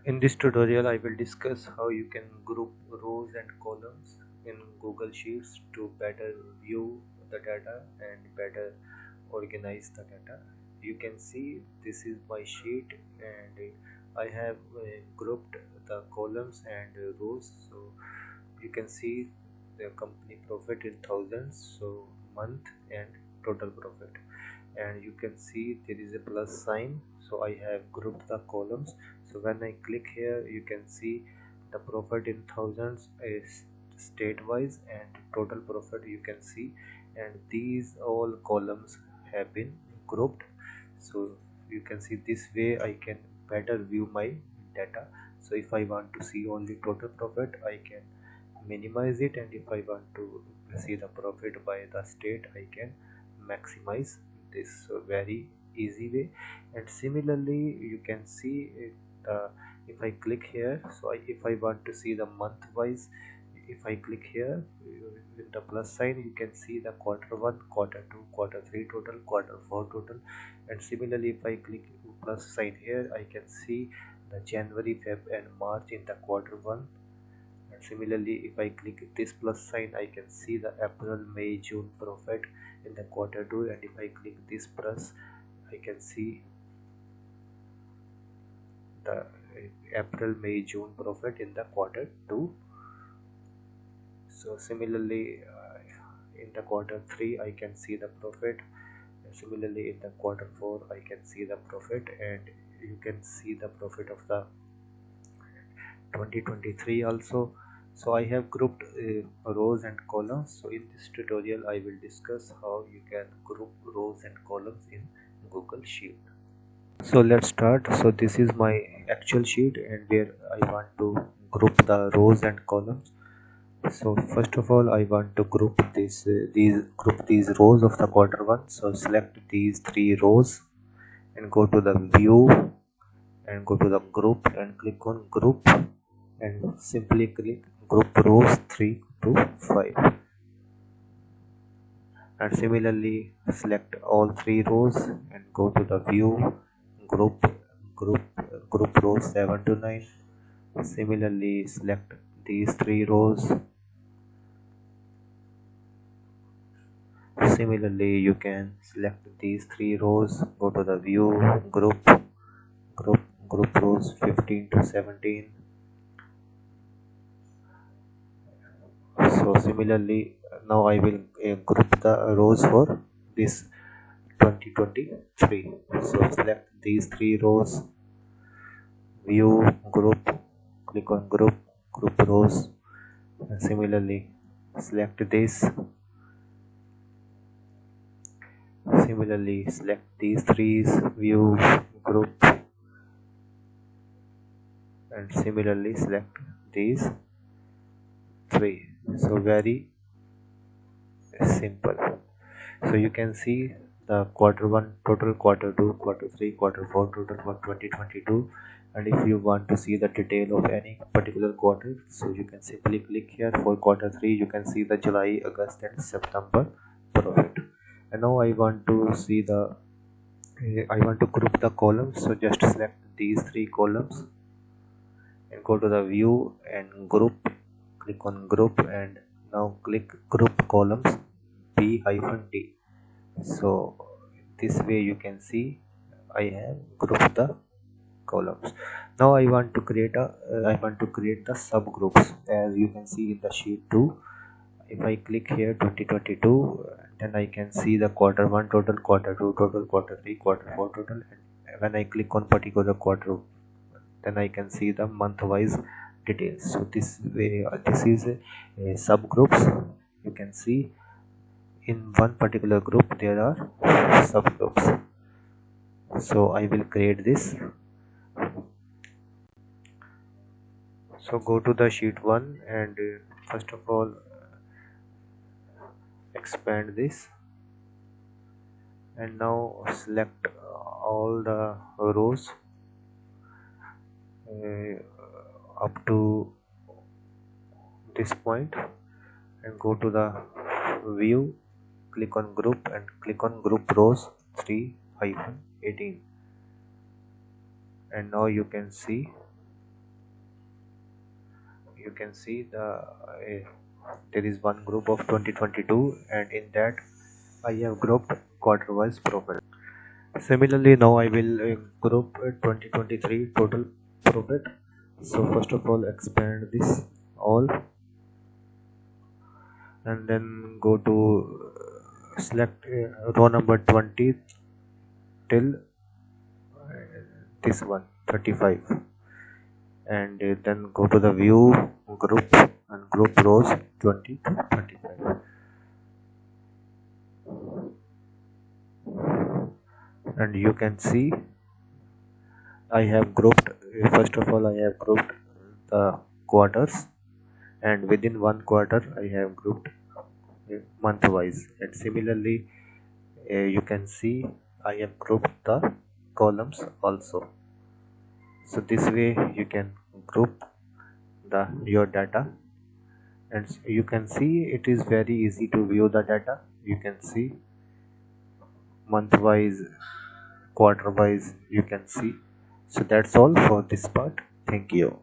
In this tutorial, I will discuss how you can group rows and columns in Google Sheets to better view the data and better organize the data. You can see this is my sheet, and I have grouped the columns and rows. So you can see the company profit in thousands, so month and total profit, and you can see there is a plus sign, so I have grouped the columns. So when I click here, you can see the profit in thousands is state wise, and total profit you can see, and these all columns have been grouped. So you can see this way I can better view my data. So if I want to see only total profit, I can minimize it, and if I want to see the profit by the state, I can maximize this. So very easy way. And similarly, you can see if I click here, so if I want to see the month wise, if I click here with the plus sign, you can see the quarter 1, quarter 2, quarter 3 total, quarter 4 total. And similarly, if I click plus sign here, I can see the January, Feb and March in the quarter 1. And similarly, if I click this plus sign, I can see the April, May, June profit in the quarter 2. And if I click this plus, I can see the April, May, June profit in the quarter 2. So similarly, in the quarter 3, I can see the profit. And similarly, in the quarter 4, I can see the profit, and you can see the profit of the 2023 also. So I have grouped rows and columns. So in this tutorial, I will discuss how you can group rows and columns in Google Sheet. So let's start. So this is my actual sheet, and where I want to group the rows and columns. So first of all, I want to group these rows of the quarter 1. So select these 3 rows and go to the view and go to the group and click on group, and simply click group rows 3 to 5, and similarly select all 3 rows and go to the view, group group rows 7 to 9. Similarly select these 3 rows. Similarly, you can select these 3 rows, go to the view, group rows 15 to 17. So similarly, now I will group the rows for this 2023. So select these 3 rows, view, group, click on group rows, and similarly select this. Similarly select these 3, view, group, and similarly select these 3. So very simple. So you can see the quarter 1 total, quarter 2, quarter 3, quarter 4 total for 2022. And if you want to see the detail of any particular quarter, so you can simply click here. For quarter 3, you can see the July, August and September profit. And now I want to see I want to group the columns. So just select these 3 columns and go to the view and group, click on group, and now click group columns B-D. So this way you can see I have grouped the columns. Now I want to create the subgroups, as you can see in the sheet 2. If I click here 2022, then I can see the quarter 1 total, quarter 2 total, quarter 3, quarter 4 total. And when I click on particular quarter, then I can see the month wise details. So this way, this is a subgroups. You can see in one particular group there are subgroups. So I will create this. So go to the sheet 1, and first of all expand this, and now select all the rows up to this point, and go to the view, click on group, and click on group rows 3-18. And now you can see you can see there is one group of 2022, and in that I have grouped quarter wise profit. Similarly, now I will group 2023 total profit. So first of all, expand this all, and then go to select row number 20 till this one 35, and then go to the view group and group rows 20 to 25, and you can see I have grouped first of all I have grouped the quarters, and within one quarter I have grouped month wise, and similarly you can see I have grouped the columns also. So this way you can group your data, and you can see it is very easy to view the data. You can see month wise, quarter wise, you can see. So that's all for this part. Thank you.